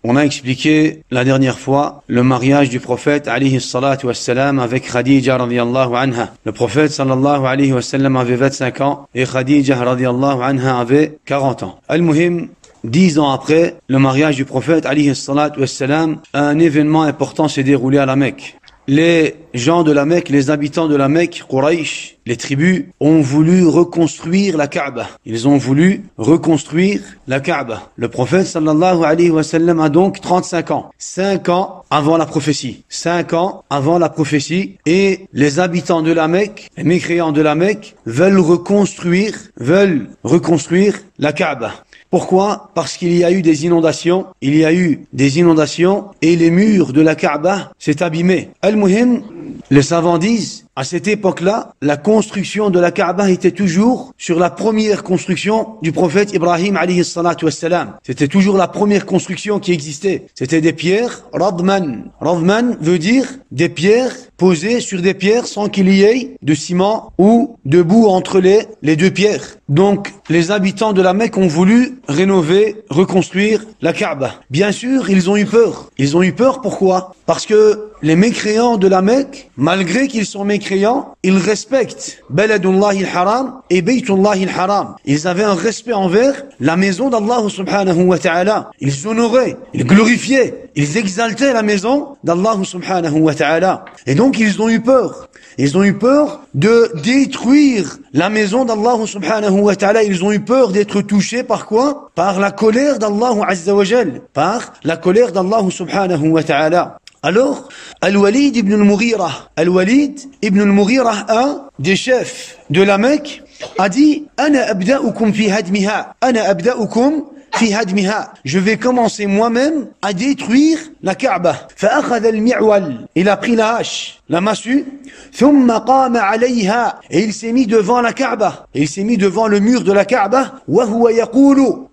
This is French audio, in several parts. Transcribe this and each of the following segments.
On a expliqué la dernière fois le mariage du prophète alayhi salatu wassalam avec Khadija radiyallahu anha. Le prophète sallallahu alayhi wa sallam avait 25 ans et Khadija radiyallahu anha avait 40 ans. Al-Muhim, 10 ans après le mariage du prophète alayhi salatu wassalam, un événement important s'est déroulé à la Mecque. Les gens de la Mecque, les habitants de la Mecque, Quraysh, les tribus, ont voulu reconstruire la Kaaba. Ils ont voulu reconstruire la Kaaba. Le prophète sallallahu alayhi wa sallam a donc 35 ans. 5 ans avant la prophétie. 5 ans avant la prophétie. Et les habitants de la Mecque, les mécréants de la Mecque, veulent reconstruire la Kaaba. Pourquoi? Parce qu'il y a eu des inondations. Il y a eu des inondations et les murs de la Kaaba s'est abîmé. Al-Muhim, les savants disent, à cette époque-là, la construction de la Kaaba était toujours sur la première construction du prophète Ibrahim alayhi salatu wassalam. C'était toujours la première construction qui existait. C'était des pierres, radman. Radman veut dire des pierres posées sur des pierres sans qu'il y ait de ciment ou de boue entre les deux pierres. Donc, les habitants de la Mecque ont voulu rénover, reconstruire la Kaaba. Bien sûr, ils ont eu peur. Ils ont eu peur, pourquoi? Parce que les mécréants de la Mecque, malgré qu'ils sont mécréants, ils respectent Baladullahi al-Haram et Baytullahi al-Haram. Ils avaient un respect envers la maison d'Allah subhanahu wa ta'ala. Ils honoraient, ils glorifiaient, ils exaltaient la maison d'Allah subhanahu wa ta'ala. Et donc ils ont eu peur. Ils ont eu peur de détruire la maison d'Allah subhanahu wa ta'ala. Ils ont eu peur d'être touchés par quoi? Par la colère d'Allah azza wa jal. Par la colère d'Allah subhanahu wa ta'ala. Alors, Al-Walid ibn al-Mughira, un des chefs de la Mecque, a dit « Ana abda'ukum fi hadmiha, je vais commencer moi-même à détruire la Kaaba. » Il a pris la hache, la massue, et il s'est mis devant la Kaaba. Et il s'est mis devant le mur de la Kaaba.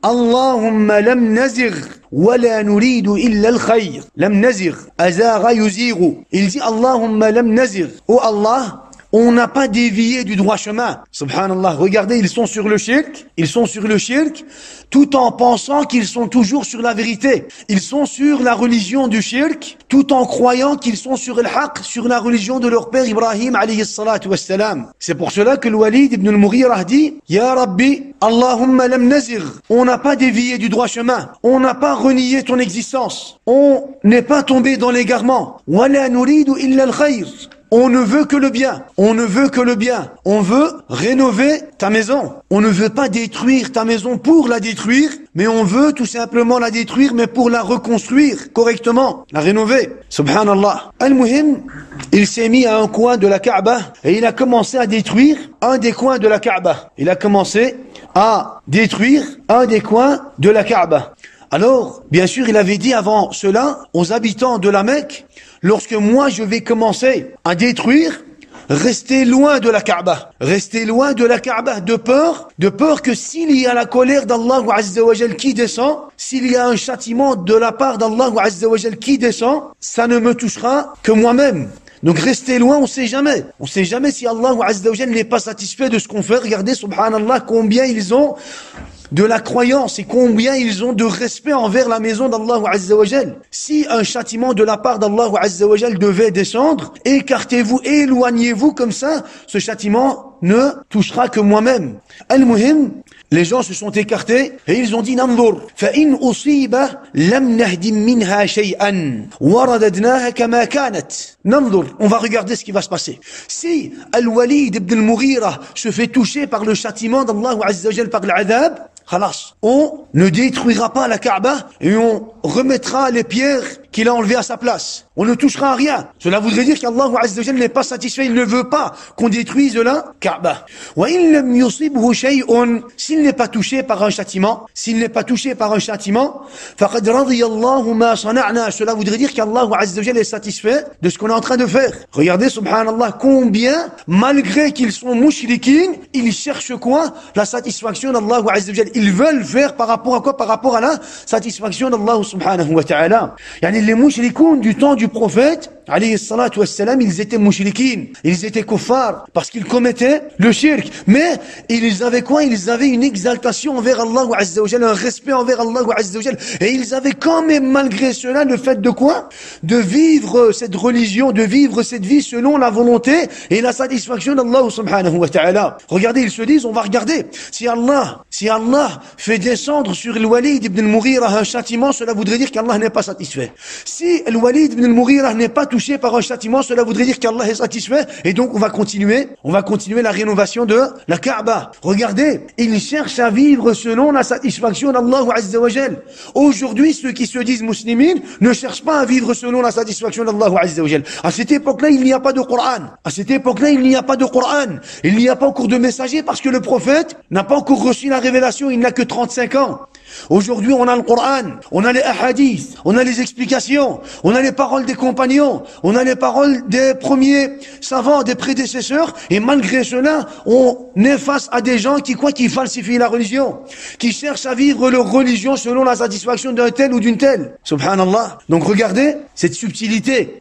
Allahumma lam nazir wala nuridu illa al-khayr. Lam nazir, azara yuziru. Il dit Allahumma lam nazir. Oh Allah, on n'a pas dévié du droit chemin. Subhanallah. Regardez, ils sont sur le shirk, tout en pensant qu'ils sont toujours sur la vérité. Ils sont sur la religion du shirk, tout en croyant qu'ils sont sur le haqq, sur la religion de leur père Ibrahim alayhi salatu wassalam. C'est pour cela que le Walid ibn al-Mughira dit, Ya Rabbi, Allahumma lam nazir. On n'a pas dévié du droit chemin. On n'a pas renié ton existence. On n'est pas tombé dans l'égarement. Wala nuridu illa al-khayr. On ne veut que le bien. On ne veut que le bien. On veut rénover ta maison. On ne veut pas détruire ta maison pour la détruire, mais on veut tout simplement la détruire, mais pour la reconstruire correctement, la rénover. Subhanallah. Al-Muhim, il s'est mis à un coin de la Kaaba et il a commencé à détruire un des coins de la Kaaba. Il a commencé à détruire un des coins de la Kaaba. Alors, bien sûr, il avait dit avant cela aux habitants de la Mecque, lorsque moi je vais commencer à détruire, restez loin de la Kaaba. Restez loin de la Kaaba, de peur que s'il y a la colère d'Allah azza wa jal qui descend, s'il y a un châtiment de la part d'Allah azza wa jal qui descend, ça ne me touchera que moi-même. Donc restez loin, on sait jamais. On sait jamais si Allah azza wa jal n'est pas satisfait de ce qu'on fait. Regardez, subhanallah, combien ils ont de la croyance et combien ils ont de respect envers la maison d'Allah azza wa jal. Si un châtiment de la part d'Allah azza wa jal devait descendre, écartez-vous, éloignez-vous, comme ça, ce châtiment ne touchera que moi-même. Al-Muhim, les gens se sont écartés et ils ont dit Nanzur, fa in usiba lam nahdim minha shay'an wa radadnaha kama kanat. Nanzur, on va regarder ce qui va se passer. Si Al-Walid ibn al-Mughira se fait toucher par le châtiment d'Allah azza wa jal, par l'adab, khalas, on ne détruira pas la Kaaba et on remettra les pierres qu'il a enlevées à sa place. On ne touchera à rien. Cela voudrait dire qu'Allah azza wa jal n'est pas satisfait, il ne veut pas qu'on détruise la Kaaba. Wa in lam yusibhu shay'un, s'il n'est pas touché par un châtiment, faqad radiyallahu ma sana'na, cela voudrait dire qu'Allah azza wa jal est satisfait de ce qu'on est en train de faire. Regardez, subhanallah, combien, malgré qu'ils sont mushrikines, ils cherchent quoi? La satisfaction d'Allah azza wa jal. Ils veulent faire par rapport à quoi? Par rapport à la satisfaction d'Allah subhanahu wa ta'ala. Yani les mushrikoun du temps du prophète, alayhi salatu wassalam, ils étaient mouchriquines, ils étaient kuffars, parce qu'ils commettaient le shirk. Mais ils avaient quoi? Ils avaient une exaltation envers Allah Azza wa Jal, un respect envers Allah Azza wa Jal. Et ils avaient quand même, malgré cela, le fait de quoi? De vivre cette religion, de vivre cette vie selon la volonté et la satisfaction d'Allah subhanahu wa ta'ala. Regardez, ils se disent, on va regarder. Si Allah fait descendre sur al-Walid ibn al-Mughira un châtiment, cela voudrait dire qu'Allah n'est pas satisfait. Si al-Walid ibn al-Mughira n'est pas touché par un châtiment, cela voudrait dire qu'Allah est satisfait. Et donc, on va continuer la rénovation de la Kaaba. Regardez, ils cherchent à vivre selon la satisfaction d'Allah Azza wa Jal. Aujourd'hui, ceux qui se disent musulmans ne cherchent pas à vivre selon la satisfaction d'Allah Azza wa Jal. À cette époque-là, il n'y a pas de Coran. À cette époque-là, il n'y a pas de Coran. Il n'y a pas encore de messager parce que le prophète n'a pas encore reçu la révélation. Il n'a que 35 ans. Aujourd'hui, on a le Coran, on a les hadiths, on a les explications, on a les paroles des compagnons, on a les paroles des premiers savants, des prédécesseurs, et malgré cela, on est face à des gens qui falsifient la religion, qui cherchent à vivre leur religion selon la satisfaction d'un tel ou d'une telle. Subhanallah. Donc regardez cette subtilité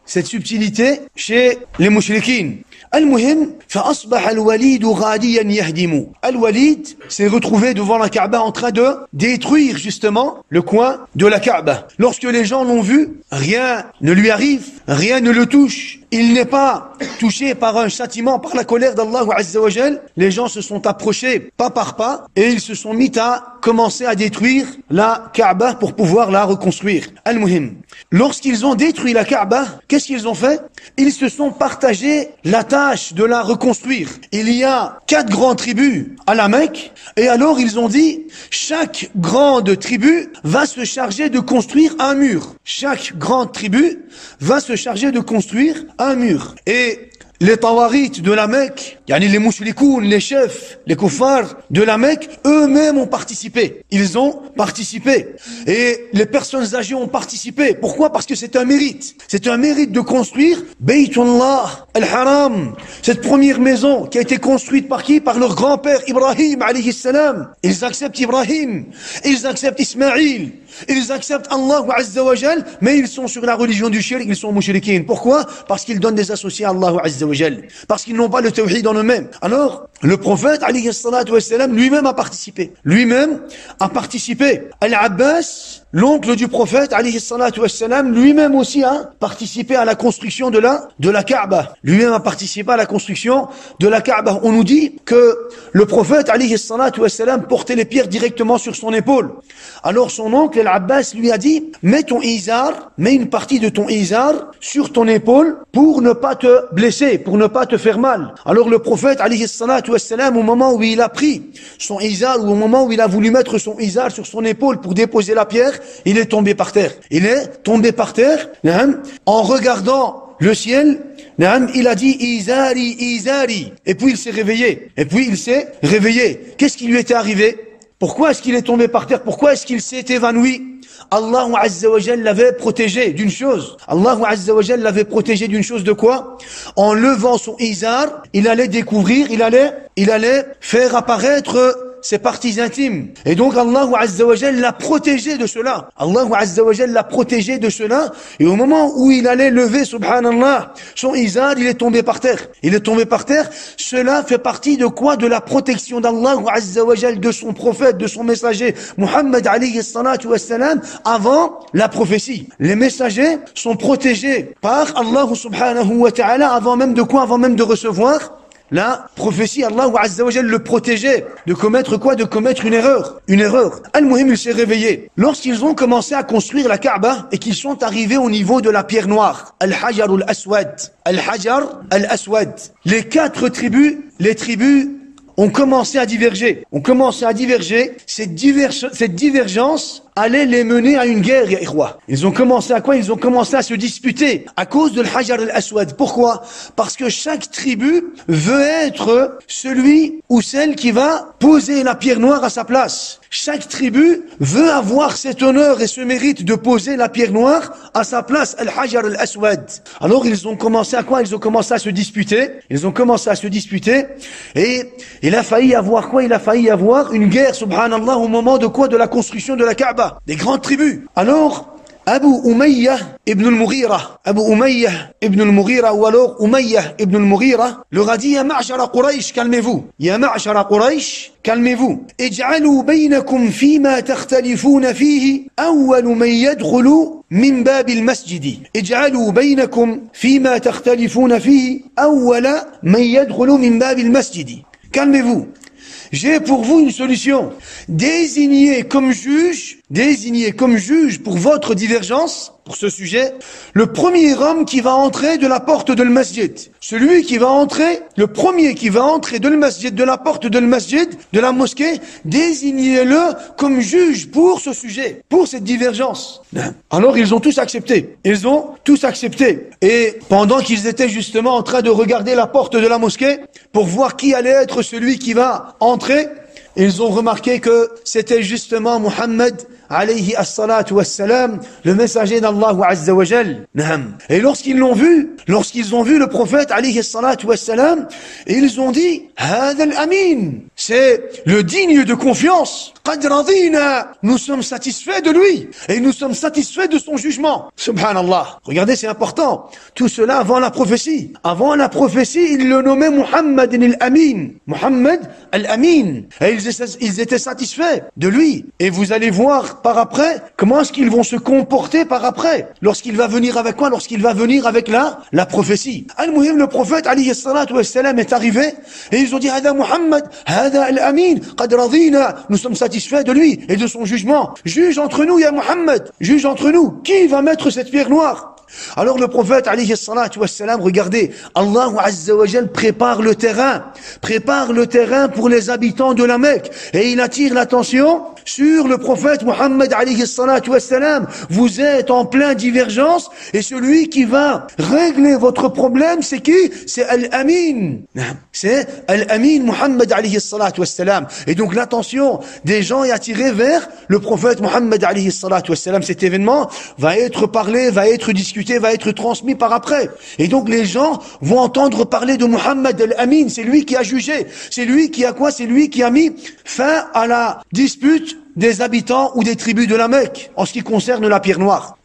chez les mouchriquines. Al-Muhim, فأصبح الوليد غاديا يهدم. Al-Walid s'est retrouvé devant la Kaaba en train de détruire justement le coin de la Kaaba. Lorsque les gens l'ont vu, rien ne lui arrive, rien ne le touche. Il n'est pas touché par un châtiment, par la colère d'Allah Azza wa Jal. Les gens se sont approchés pas par pas et ils se sont mis à commencer à détruire la Kaaba pour pouvoir la reconstruire. Al-Muhim. Lorsqu'ils ont détruit la Kaaba, qu'est-ce qu'ils ont fait? Ils se sont partagés la tâche de la reconstruire. Il y a 4 grandes tribus à la Mecque et alors ils ont dit chaque grande tribu va se charger de construire un mur. Chaque grande tribu va se charger de construire un mur. Et les tawarites de la Mecque, les mouchlikoun, les chefs, les kuffars de la Mecque, eux-mêmes ont participé. Ils ont participé. Et les personnes âgées ont participé. Pourquoi? Parce que c'est un mérite. C'est un mérite de construire Baytullah al-Haram. Cette première maison qui a été construite par qui? Par leur grand-père Ibrahim alayhi salam. Ils acceptent Ibrahim. Ils acceptent Ismaïl. Ils acceptent Allah Azza wa Jal, mais ils sont sur la religion du shirk, ils sont mouchriquins. Pourquoi? Parce qu'ils donnent des associés à Allah Azza wa Jal. Parce qu'ils n'ont pas le tawhid en eux-mêmes. Alors, le prophète, alayhi salatu wa salam, lui-même a participé. Al-Abbas, l'oncle du prophète, alayhi salatu wa salam, lui-même aussi a participé à la construction de la Kaaba. Lui-même a participé à la construction de la Kaaba. On nous dit que le prophète, alayhi salatu wa salam, portait les pierres directement sur son épaule. Alors son oncle, Al-Abbas, lui a dit, mets une partie de ton izar sur ton épaule pour ne pas te blesser, pour ne pas te faire mal. Alors le prophète, alayhi salatu wa salam, au moment où il a pris son izar, ou au moment où il a voulu mettre son izar sur son épaule pour déposer la pierre, il est tombé par terre. En regardant le ciel, il a dit Izari, Izari. Et puis il s'est réveillé. Qu'est-ce qui lui était arrivé? Pourquoi est-ce qu'il est tombé par terre? Pourquoi est-ce qu'il s'est évanoui? Allah Azza wa Jal l'avait protégé d'une chose. Allah Azza wa Jal l'avait protégé d'une chose de quoi? En levant son izar, il allait découvrir, il allait faire apparaître ses parties intimes. Et donc Allah Azza wa Jal l'a protégé de cela. Et au moment où il allait lever, subhanallah, son izar, il est tombé par terre. Cela fait partie de quoi? De la protection d'Allah Azza wa Jal, de son prophète, de son messager, Muhammad alayhi salatu wa salam, avant la prophétie. Les messagers sont protégés par Allah subhanahu wa ta'ala avant même de quoi? Avant même de recevoir la prophétie. Allah Azza wa Jal le protégeait de commettre quoi? De commettre une erreur. Al-Muhim, il s'est réveillé. Lorsqu'ils ont commencé à construire la Kaaba et qu'ils sont arrivés au niveau de la pierre noire, Al-Hajar al-Aswad, les 4 tribus, ont commencé à diverger. Cette divergence allait les mener à une guerre, ya ikhwa. Ils ont commencé à quoi? Ils ont commencé à se disputer à cause de l'Hajar al-Aswad. Pourquoi? Parce que chaque tribu veut être celui ou celle qui va poser la pierre noire à sa place. Chaque tribu veut avoir cet honneur et ce mérite de poser la pierre noire à sa place, al-Hajar al-Aswad. Alors ils ont commencé à quoi? Ils ont commencé à se disputer. Et il a failli avoir quoi? Il a failli avoir une guerre, subhanallah, au moment de quoi? De la construction de la Kaaba. Des grandes tribus. Alors, Abu Umayyah ibn al-Mughira, Abu Umayyah ibn al-Mughira ou alors Umayyah ibn al-Mughira leur a dit Ya ma'shara Quraysh, calmez-vous. Ya ma'shara Quraysh, calmez-vous. Ij'alu baynakum fima takhtalifuna fihi awwal man yadkhulu min bab al-masjid. Ij'alu baynakum fima takhtalifuna fihi awwal man yadkhulu min bab al-masjid. Calmez-vous. J'ai pour vous une solution. Désignez comme juge pour votre divergence, pour ce sujet, le premier homme qui va entrer de la porte de l'masjid. Celui qui va entrer, le premier qui va entrer de l'masjid, de la porte de l'masjid, de la mosquée, désignez-le comme juge pour ce sujet, pour cette divergence. Alors ils ont tous accepté. Et pendant qu'ils étaient justement en train de regarder la porte de la mosquée, pour voir qui allait être celui qui va entrer, ils ont remarqué que c'était justement Muhammad alayhi as-salatu was-salam, le messager d'Allah azza wa jal. Et lorsqu'ils ont vu le prophète alayhi as-salatu was-salam, ils ont dit Hada al-amin, c'est le digne de confiance. Qad radina, nous sommes satisfaits de lui et nous sommes satisfaits de son jugement. Subhanallah. Regardez, c'est important. Tout cela avant la prophétie. Avant la prophétie, ils le nommaient Muhammad al-Amin. Muhammad al-Amin. Et ils étaient satisfaits de lui. Et vous allez voir par après comment est-ce qu'ils vont se comporter par après. Lorsqu'il va venir avec quoi? Lorsqu'il va venir avec la prophétie. Al-Muhim, le prophète alayhi salatu wassalam est arrivé et ils ont dit Hada Muhammad, Hada al-Amin, Qad radina, nous sommes satisfaits de lui et de son jugement. Juge entre nous, ya Muhammad, juge entre nous. Qui va mettre cette pierre noire? Alors le prophète alayhi salatu wassalam, regardez, Allah azza wa jal prépare le terrain pour les habitants de la Mecque et il attire l'attention sur le prophète Muhammad alayhi salatu wassalam. Vous êtes en plein divergence et celui qui va régler votre problème, c'est qui? C'est Al-Amin. C'est Al-Amin Muhammad alayhi salatu wassalam. Et donc l'attention des gens est attirée vers le prophète Muhammad alayhi salatu wassalam. Cet événement va être parlé, va être discuté, va être transmis par après. Et donc les gens vont entendre parler de Muhammad Al-Amin. C'est lui qui a jugé. C'est lui qui a quoi? C'est lui qui a mis fin à la dispute des habitants ou des tribus de la Mecque en ce qui concerne la pierre noire.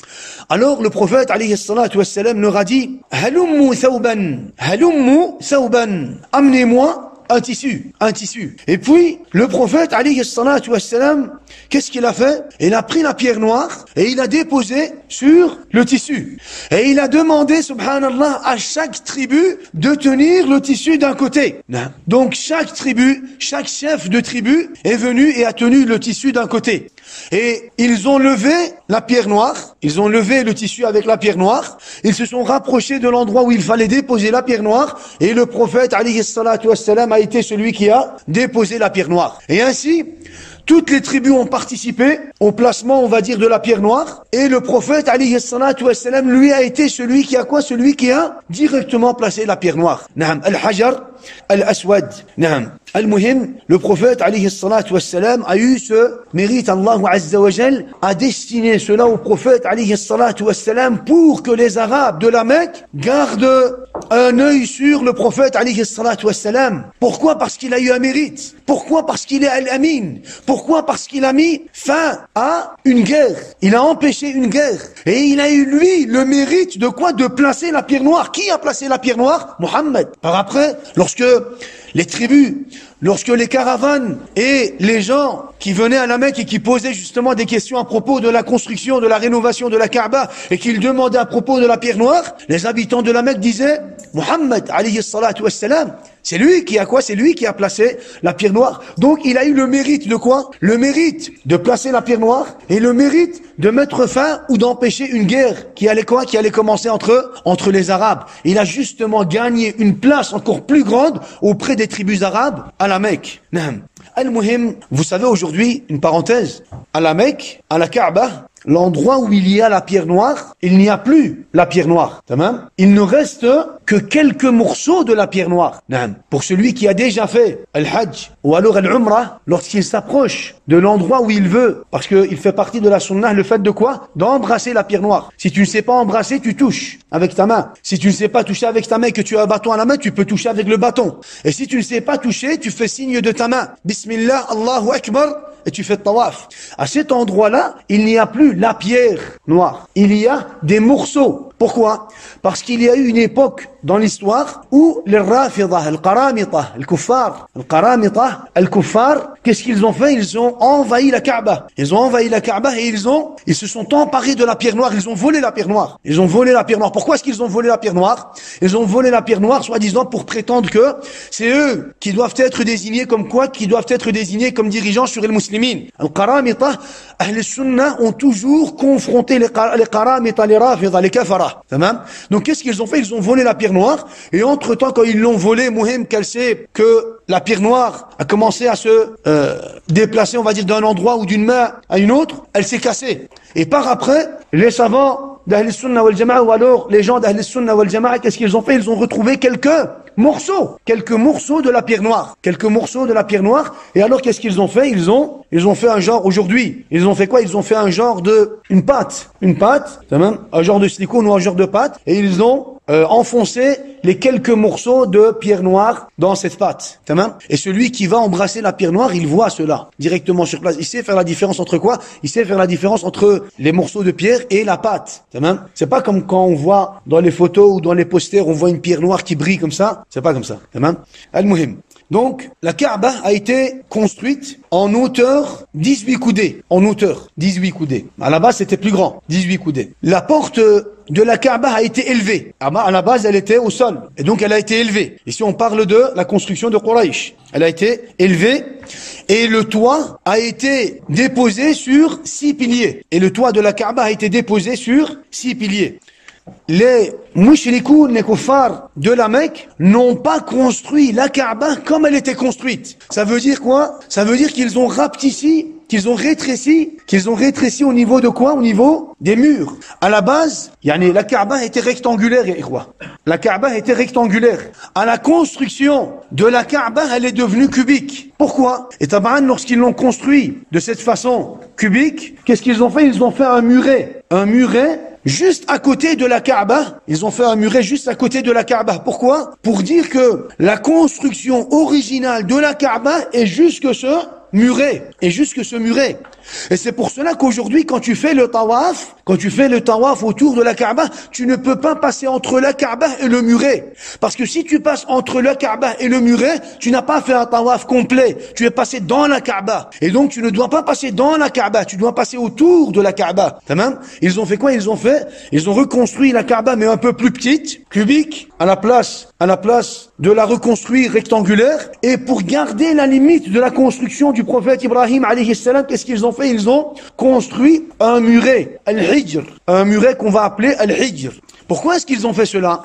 Alors le prophète alayhi salatu wassalam leur a dit Halummu thawban, amenez-moi un tissu. Et puis, le prophète, alayhi salatu wassalam, qu'est-ce qu'il a fait? Il a pris la pierre noire et il a déposé sur le tissu. Et il a demandé, subhanallah, à chaque tribu de tenir le tissu d'un côté. Donc, chaque tribu, chaque chef de tribu est venu et a tenu le tissu d'un côté. Et ils ont levé la pierre noire, ils ont levé le tissu avec la pierre noire, ils se sont rapprochés de l'endroit où il fallait déposer la pierre noire, et le prophète, alayhi salatu wassalam, a été celui qui a déposé la pierre noire. Et ainsi, toutes les tribus ont participé au placement, on va dire, de la pierre noire, et le prophète, alayhi salatu wassalam, lui a été celui qui a quoi? Celui qui a directement placé la pierre noire. Na'am, al-hajar, al-aswad. Na'am. Al-Muhim, le prophète, alayhi salatu wassalam, a eu ce mérite. Allah azza wa jal a destiné cela au prophète, alayhi salatu wassalam, pour que les Arabes de la Mecque gardent un œil sur le prophète, alayhi salatu wassalam. Pourquoi? Parce qu'il a eu un mérite. Pourquoi? Parce qu'il est Al-Amin. Pourquoi? Parce qu'il a mis fin à une guerre. Il a empêché une guerre. Et il a eu, lui, le mérite de quoi? De placer la pierre noire. Qui a placé la pierre noire? Muhammad. Par après, lorsque les tribus, lorsque les caravanes et les gens qui venaient à la Mecque et qui posaient justement des questions à propos de la construction, de la rénovation de la Kaaba et qu'ils demandaient à propos de la pierre noire, les habitants de la Mecque disaient Muhammad alayhi salatu wassalam, c'est lui qui a quoi? C'est lui qui a placé la pierre noire. Donc il a eu le mérite de quoi? Le mérite de placer la pierre noire et le mérite de mettre fin ou d'empêcher une guerre qui allait quoi? Qui allait commencer entre les Arabes. Il a justement gagné une place encore plus grande auprès des tribus arabes à la Mecque. Al-Muhim, vous savez aujourd'hui, une parenthèse, à la Mecque, à la Kaaba, l'endroit où il y a la pierre noire, il n'y a plus la pierre noire. Tamam. Il ne reste que quelques morceaux de la pierre noire. Pour celui qui a déjà fait Al-Hajj ou alors Al-Umrah, lorsqu'il s'approche de l'endroit où il veut, parce qu'il fait partie de la sunnah, le fait de quoi? D'embrasser la pierre noire. Si tu ne sais pas embrasser, tu touches avec ta main. Si tu ne sais pas toucher avec ta main et que tu as un bâton à la main, tu peux toucher avec le bâton. Et si tu ne sais pas toucher, tu fais signe de ta main. Bismillah, Allahu Akbar. et tu fais le tawaf. À cet endroit-là, il n'y a plus la pierre noire. Il y a des morceaux. Pourquoi? Parce qu'il y a eu une époque dans l'histoire où les Rafidah, al-Qaramita, al-Kuffar, qu'est-ce qu'ils ont fait? Ils ont envahi la Kaaba. Ils ont envahi la Kaaba et ils se sont emparés de la pierre noire. Ils ont volé la pierre noire. Ils ont volé la pierre noire. Pourquoi est-ce qu'ils ont volé la pierre noire? Ils ont volé la pierre noire, soi-disant, pour prétendre que c'est eux qui doivent être désignés comme quoi? Qui doivent être désignés comme dirigeants sur les musulmans. Al-Qaramita, Ahl Sunnah ont toujours confronté les Qaramita, les Rafidah, les Kafara. Donc qu'est-ce qu'ils ont fait? Ils ont volé la pierre noire et entre-temps quand ils l'ont volé, Mouhim qu'elle sait que la pierre noire a commencé à se déplacer, on va dire, d'un endroit ou d'une main à une autre, elle s'est cassée. Et par après, les savants d'Ahl Sunnah wal Jama'a ou alors les gens d'Ahl Sunnah wal Jama'a, qu'est-ce qu'ils ont fait? Ils ont retrouvé quelques morceaux de la pierre noire. Quelques morceaux de la pierre noire. Et alors qu'est-ce qu'ils ont fait? Ils ont fait un genre, aujourd'hui, ils ont fait quoi? Ils ont fait un genre une pâte, un genre de silicone ou un genre de pâte, et ils ont enfoncé les quelques morceaux de pierre noire dans cette pâte. Et celui qui va embrasser la pierre noire, il voit cela directement sur place. Il sait faire la différence entre quoi? Il sait faire la différence entre les morceaux de pierre et la pâte. C'est pas comme quand on voit dans les photos ou dans les posters, on voit une pierre noire qui brille comme ça. C'est pas comme ça. Al-Muhim. Donc, la Kaaba a été construite en hauteur 18 coudées. À la base, c'était plus grand, 18 coudées. La porte de la Kaaba a été élevée. À la base, elle était au sol. Et donc, elle a été élevée. Ici, on parle de la construction de Quraysh. Elle a été élevée et le toit a été déposé sur 6 piliers. Et le toit de la Kaaba a été déposé sur 6 piliers. Les mushrikoun, les kuffars de la Mecque n'ont pas construit la Kaaba comme elle était construite. Ça veut dire quoi? Ça veut dire qu'ils ont rapetissé, qu'ils ont rétréci au niveau de quoi? Au niveau des murs. À la base, la Kaaba était rectangulaire, La Kaaba était rectangulaire. À la construction de la Kaaba, elle est devenue cubique. Pourquoi? Et tabaran, lorsqu'ils l'ont construit de cette façon cubique, qu'est-ce qu'ils ont fait? Ils ont fait un muret. Juste à côté de la Kaaba. Ils ont fait un muret juste à côté de la Kaaba. Pourquoi? Pour dire que la construction originale de la Kaaba est jusque ce muret. Et c'est pour cela qu'aujourd'hui, quand tu fais le tawaf autour de la Kaaba, tu ne peux pas passer entre la Kaaba et le muret. Parce que si tu passes entre la Kaaba et le muret, tu n'as pas fait un tawaf complet. Tu es passé dans la Kaaba. Et donc, tu ne dois pas passer dans la Kaaba. Tu dois passer autour de la Kaaba. Ils ont fait quoi? Ils ont reconstruit la Kaaba, mais un peu plus petite, cubique, à la place de la reconstruire rectangulaire. Et pour garder la limite de la construction du prophète Ibrahim, alayhi salam, qu'est-ce qu'ils ont fait? Ils ont construit un muret, al-Hijr, un muret qu'on va appeler al-Hijr. Pourquoi est-ce qu'ils ont fait cela?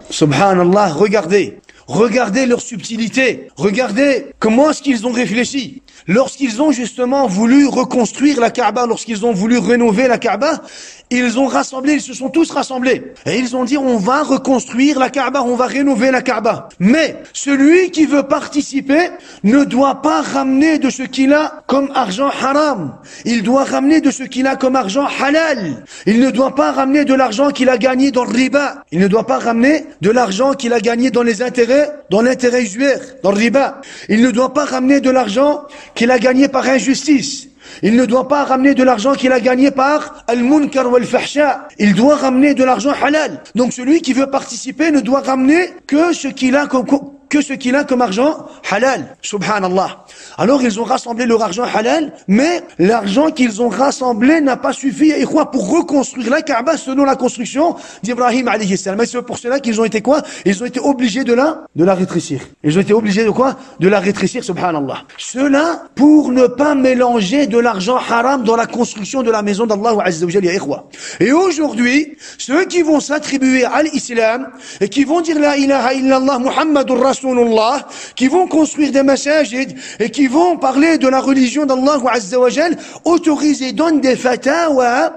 Subhanallah, regardez leur subtilité, regardez comment est-ce qu'ils ont réfléchi. Lorsqu'ils ont justement voulu reconstruire la Kaaba, lorsqu'ils ont voulu rénover la Kaaba, ils se sont tous rassemblés. Et ils ont dit, on va reconstruire la Kaaba, on va rénover la Kaaba. Mais celui qui veut participer ne doit pas ramener de ce qu'il a comme argent haram. Il doit ramener de ce qu'il a comme argent halal. Il ne doit pas ramener de l'argent qu'il a gagné dans le riba. Il ne doit pas ramener de l'argent qu'il a gagné dans l'intérêt usuaire, dans le riba. Il ne doit pas ramener de l'argent qu'il a gagné par injustice. Il ne doit pas ramener de l'argent qu'il a gagné par al-munkar wal-fahsha. Il doit ramener de l'argent halal. Donc celui qui veut participer ne doit ramener que ce qu'il a comme argent halal. Subhanallah. Alors ils ont rassemblé leur argent halal, mais l'argent qu'ils ont rassemblé n'a pas suffi pour reconstruire la Kaaba selon la construction d'Ibrahim alayhi salam. Et c'est pour cela qu'ils ont été quoi? Ils ont été obligés de la rétrécir. Ils ont été obligés de quoi? De la rétrécir, subhanallah. Cela pour ne pas mélanger de l'argent haram dans la construction de la maison d'Allah azza wa jalla, ya ikhwa. Et aujourd'hui, ceux qui vont s'attribuer à l'islam et qui vont dire la ilaha illallah Muhammadur Rasulullah, qui vont construire des masajid et qui vont parler de la religion d'Allah azza wa jalla, autorisent et donnent des fatawas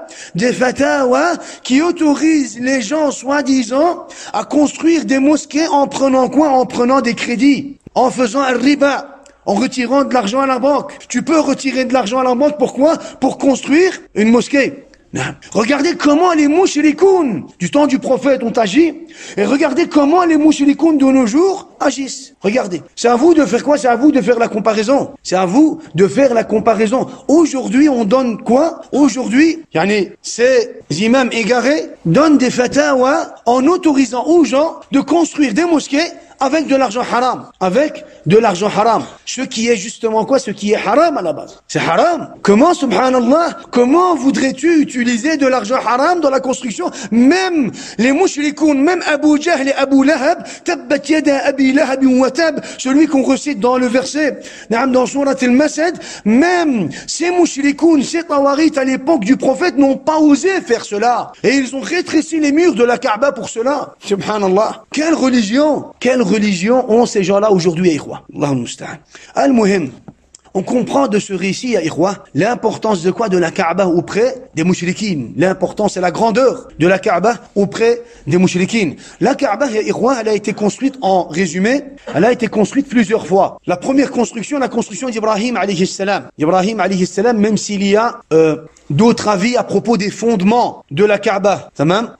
qui autorisent les gens soi-disant à construire des mosquées en prenant quoi? En prenant des crédits, en faisant un riba, en retirant de l'argent à la banque. Tu peux retirer de l'argent à la banque, pourquoi? Pour construire une mosquée. Regardez comment les mouchrikoun du temps du prophète ont agi, et regardez comment les mouchrikoun de nos jours agissent. Regardez. C'est à vous de faire quoi? C'est à vous de faire la comparaison. C'est à vous de faire la comparaison. Aujourd'hui, on donne quoi? Aujourd'hui, ces imams égarés donnent des fatawas en autorisant aux gens de construire des mosquées avec de l'argent haram. Avec de l'argent haram. Ce qui est justement quoi? Ce qui est haram à la base. C'est haram. Comment, subhanallah, comment voudrais-tu utiliser de l'argent haram dans la construction? Même les mouchrikoun, même Abu Jahl et Abu Lahab, tabbat yada Abi Lahab wa tab, celui qu'on recite dans le verset, dans Surat al-Masad, même ces mouchrikoun, ces tawarit à l'époque du prophète n'ont pas osé faire cela. Et ils ont rétréci les murs de la Kaaba pour cela. Subhanallah. Quelle religion ont ces gens-là aujourd'hui, Ikhwa? Allahu musta'an. Al-Muhim. On comprend de ce récit, ya Ikhwa, l'importance de quoi? De la Kaaba auprès des mouchriquines. L'importance et la grandeur de la Kaaba auprès des mouchriquines. La Kaaba, ya Ikhwa, elle a été construite, en résumé, elle a été construite plusieurs fois. La première construction, la construction d'Ibrahim alayhi salam. Ibrahim alayhi salam, même s'il y a d'autres avis à propos des fondements de la Kaaba.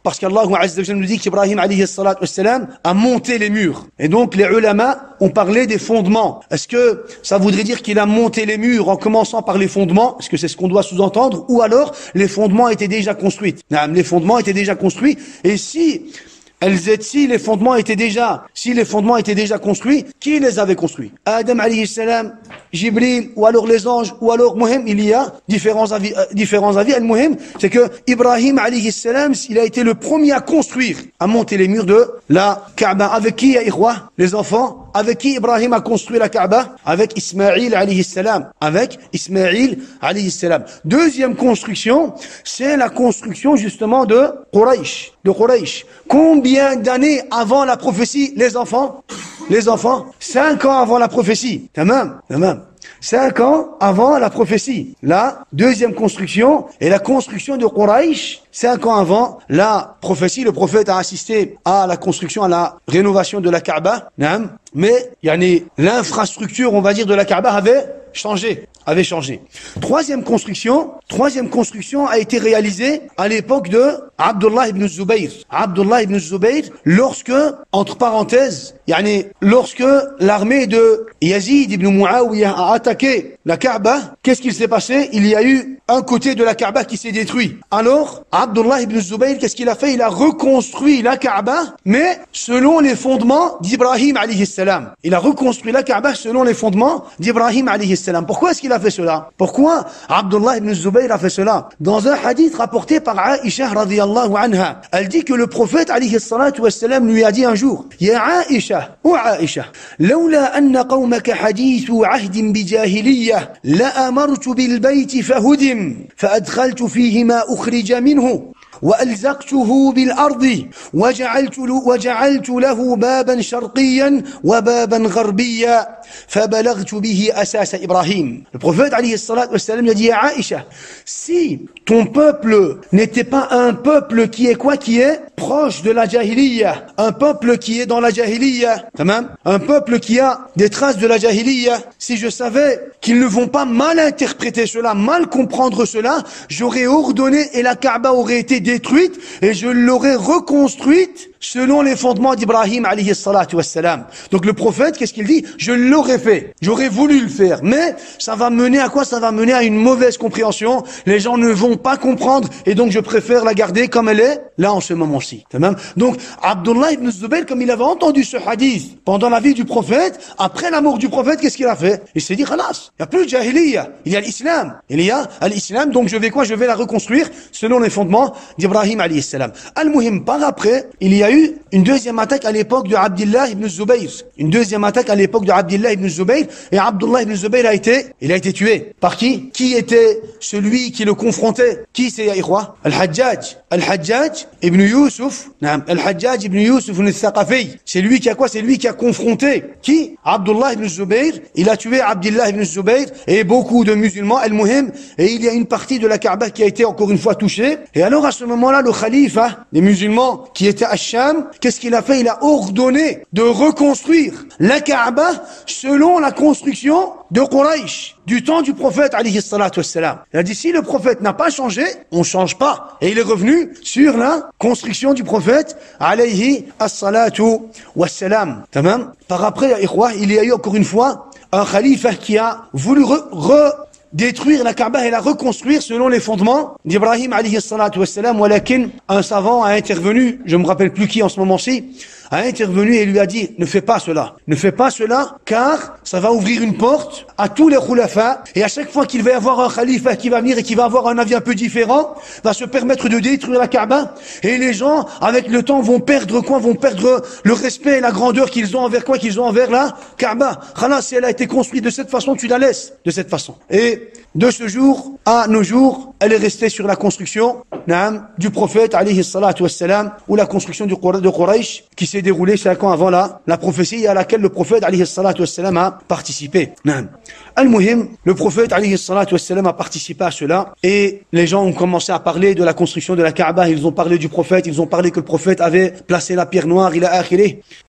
Parce qu'Allah Azza wa Jalla nous dit qu'Ibrahim alayhi salatu wassalam a monté les murs. Et donc les ulama ont parlé des fondements. Est-ce que ça voudrait dire qu'il a monté les murs en commençant par les fondements? Est-ce que c'est ce qu'on doit sous-entendre? Ou alors les fondements étaient déjà construits? Les fondements étaient déjà construits. Et si les fondements étaient déjà construits, qui les avait construits? Adam alayhi salam, Jibril, ou alors les anges, ou alors Muhim, il y a différents avis. Al-Muhim, c'est que Ibrahim alayhi salam, il a été le premier à construire, à monter les murs de la Kaaba. Avec qui, ya Ikhwa? Les enfants. Avec qui Ibrahim a construit la Kaaba? Avec Ismaïl alayhi salam. Deuxième construction, c'est la construction justement de Quraysh. Combien d'années avant la prophétie, les enfants? 5 ans avant la prophétie. Tamam. 5 ans avant la prophétie. La deuxième construction est la construction de Quraysh. 5 ans avant la prophétie, le prophète a assisté à la construction, à la rénovation de la Kaaba. Mais l'infrastructure, on va dire, de la Kaaba avait changé. Troisième construction a été réalisée à l'époque de Abdullah ibn Zubayr. Lorsque, entre parenthèses, lorsque l'armée de Yazid ibn Muawiyah a attaqué la Kaaba, qu'est-ce qu'il s'est passé? Il y a eu un côté de la Kaaba qui s'est détruit. Alors, Abdullah ibn Zubayr, qu'est-ce qu'il a fait? Il a reconstruit la Kaaba, mais selon les fondements d'Ibrahim alayhi salam. Il a reconstruit la Kaaba selon les fondements d'Ibrahim alayhi salam. Pourquoi est-ce qu'il a fait cela? Pourquoi Abdullah ibn Zubayr a fait cela? Dans un hadith rapporté par Aïcha radiyallahu anha, elle dit que le prophète alayhi salatu wassalam lui a dit un jour: Ya Aïcha, ou Aïcha, لولا أن قومك حديث عهد بجاهلية لأمرت بالبيت فهدم فأدخلت فيه ما أخرج منه وألزقته بالأرض وجعلت له بابا شرقيا وبابا غربيا فبلغت به أساس إبراهيم. Le prophète alayhi salatu wassalam lui a dit à Aïcha: si ton peuple n'était pas un peuple qui est proche de la jahiliya, un peuple qui est dans la jahiliya, un peuple qui a des traces de la jahiliya, si je savais qu'ils ne vont pas mal interpréter cela, mal comprendre cela, j'aurais ordonné et la Kaaba aurait été détruite et je l'aurais reconstruite selon les fondements d'Ibrahim alayhi salatu wassalam. Donc le prophète, qu'est-ce qu'il dit? Je l'aurais fait, j'aurais voulu le faire, mais ça va mener à quoi? Ça va mener à une mauvaise compréhension, les gens ne vont pas comprendre et donc je préfère la garder comme elle est là en ce moment-ci. Donc Abdullah ibn Zubayr, comme il avait entendu ce hadith pendant la vie du prophète, après la mort du prophète, qu'est-ce qu'il a fait? Il s'est dit: khalas, il n'y a plus de jahiliya, il y a l'islam, donc je vais la reconstruire selon les fondements d'Ibrahim alayhi salam. Al-Muhim, par après, il y a eu une deuxième attaque à l'époque de Abdullah ibn Zubayr. Et Abdullah ibn Zubayr a été tué. Par qui? Qui était celui qui le confrontait? Qui c'est, ya ikhwa? Al-Hajjaj ibn Yusuf. Al-Hajjaj ibn Yusuf al-Thaqafi. C'est lui qui a quoi? C'est lui qui a confronté. Qui? Abdullah ibn Zubayr. Il a tué Abdullah ibn Zubayr et beaucoup de musulmans. Al-Muhim. Et il y a une partie de la Kaaba qui a été encore une fois touchée. Et alors à ce moment-là, le khalifa des musulmans qui était Ash Sham, qu'est-ce qu'il a fait? Il a ordonné de reconstruire la Kaaba selon la construction de Quraysh, du temps du prophète alayhi salatu wassalam. Il a dit, si le prophète n'a pas changé, on change pas. Et il est revenu sur la construction du prophète alayhi salatu wassalam. Tamam? Par après, il y a eu encore une fois un khalifa qui a voulu détruire la Kaaba et la reconstruire selon les fondements d'Ibrahim alayhi salatu wassalam. Walakin, un savant a intervenu, je me rappelle plus qui en ce moment-ci, a intervenu et lui a dit, ne fais pas cela. Ne fais pas cela, car ça va ouvrir une porte à tous les khulafa, et à chaque fois qu'il va y avoir un khalifa qui va venir et qui va avoir un avis un peu différent, va se permettre de détruire la Kaaba, et les gens, avec le temps, vont perdre quoi? Vont perdre le respect et la grandeur qu'ils ont envers quoi? Qu'ils ont envers la Kaaba. Khalas, si elle a été construite de cette façon, tu la laisses de cette façon. Et de ce jour à nos jours, elle est restée sur la construction du prophète alayhi salatu wassalam, ou la construction de Quraysh, qui s'est déroulée 5 ans avant la prophétie à laquelle le prophète alayhi salatu wassalam a participé. Al-Muhim, le prophète alayhi salatu wassalam a participé à cela, et les gens ont commencé à parler de la construction de la Kaaba, ils ont parlé du prophète, ils ont parlé que le prophète avait placé la pierre noire, il a akhiré.